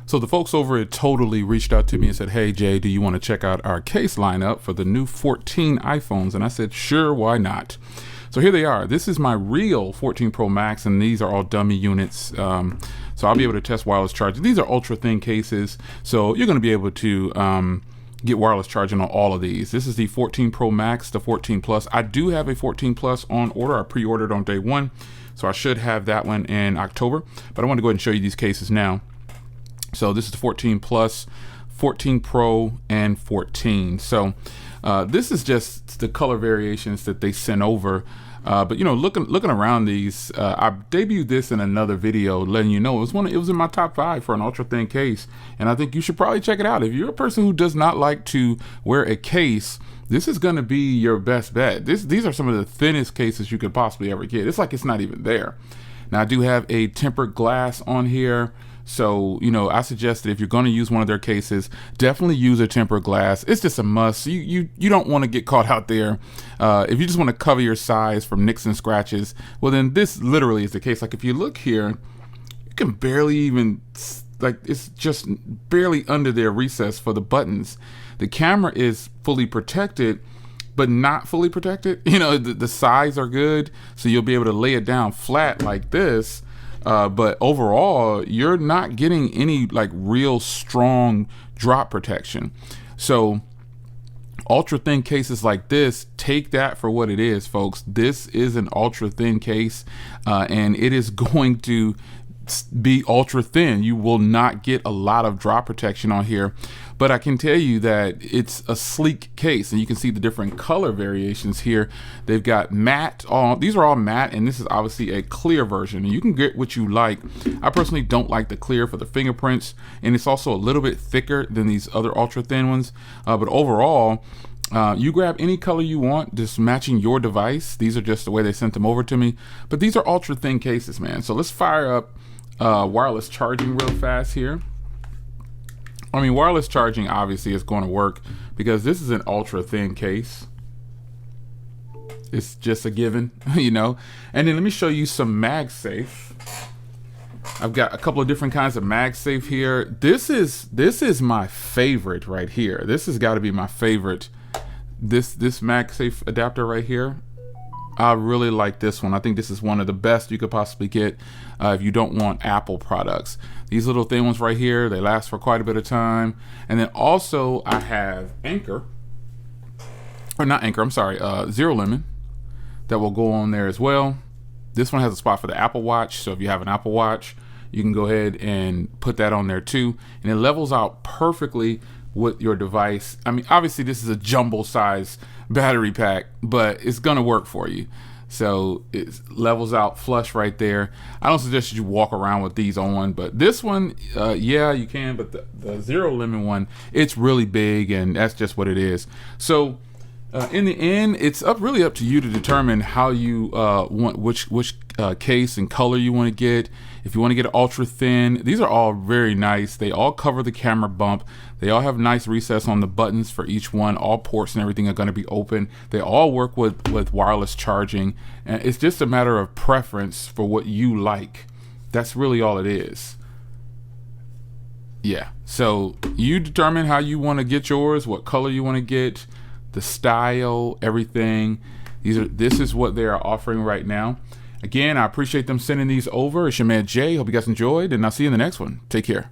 So the folks over at Totallee reached out to me and said, hey, Jay, do you want to check out our case lineup for the new 14 iPhones? And I said, sure, why not? So here they are. This is my real 14 Pro Max, and these are all dummy units. So I'll be able to test wireless charging. These are ultra thin cases, so you're going to be able to get wireless charging on all of these. This is the 14 Pro Max, the 14 Plus. I do have a 14 Plus on order. I pre-ordered on day one, so I should have that one in October. But I want to go ahead and show you these cases now. So this is the 14 Plus, 14 Pro, and 14. So this is just the color variations that they sent over. But you know, looking around these, I debuted this in another video, letting you know it was in my top 5 for an ultra thin case, and I think you should probably check it out. If you're a person who does not like to wear a case, this is going to be your best bet. These are some of the thinnest cases you could possibly ever get. It's like it's not even there. Now I do have a tempered glass on here. So, you know, I suggest that if you're going to use one of their cases, definitely use a tempered glass. It's just a must. You don't want to get caught out there. If you just want to cover your size from nicks and scratches, well, then this literally is the case. Like if you look here, you can barely even, like it's just barely under their recess for the buttons. The camera is fully protected, but not fully protected. You know, the sides are good, so you'll be able to lay it down flat like this. But overall, you're not getting any like real strong drop protection. So ultra thin cases like this, take that for what it is, folks. This is an ultra thin case, and it is going to be ultra thin. You will not get a lot of drop protection on here, but I can tell you that it's a sleek case, and you can see the different color variations here. They've got matte, these are all matte, and this is obviously a clear version, and you can get what you like. I personally don't like the clear for the fingerprints, and it's also a little bit thicker than these other ultra thin ones, but overall, you grab any color you want, just matching your device. These are just the way they sent them over to me, but these are ultra thin cases, man. So let's fire up wireless charging real fast here. I mean, wireless charging obviously is going to work because this is an ultra thin case. It's just a given, you know. And then let me show you some MagSafe. I've got a couple of different kinds of MagSafe here. This is my favorite right here. This has got to be my favorite. This MagSafe adapter right here. I really like this one. I think this is one of the best you could possibly get if you don't want Apple products. These little thin ones right here, they last for quite a bit of time. And then also I have Anchor, or not Anchor, I'm sorry, Zero Lemon, that will go on there as well. This one has a spot for the Apple Watch, so if you have an Apple Watch, you can go ahead and put that on there too. And it levels out perfectly with your device. I mean, obviously this is a jumbo size battery pack, but it's gonna work for you. So it levels out flush right there. I don't suggest you walk around with these on, but this one, yeah, you can, but the Zero Lemon one, it's really big, and that's just what it is. So in the end, it's really up to you to determine how you want which case and color you want to get. If you want to get ultra thin, these are all very nice. They all cover the camera bump. They all have nice recess on the buttons for each one. All ports and everything are going to be open. They all work with wireless charging, and it's just a matter of preference for what you like. That's really all it is. Yeah, so you determine how you want to get yours, what color you want to get, the style, everything. This is what they are offering right now. Again, I appreciate them sending these over. It's your man Jay. Hope you guys enjoyed, and I'll see you in the next one. Take care.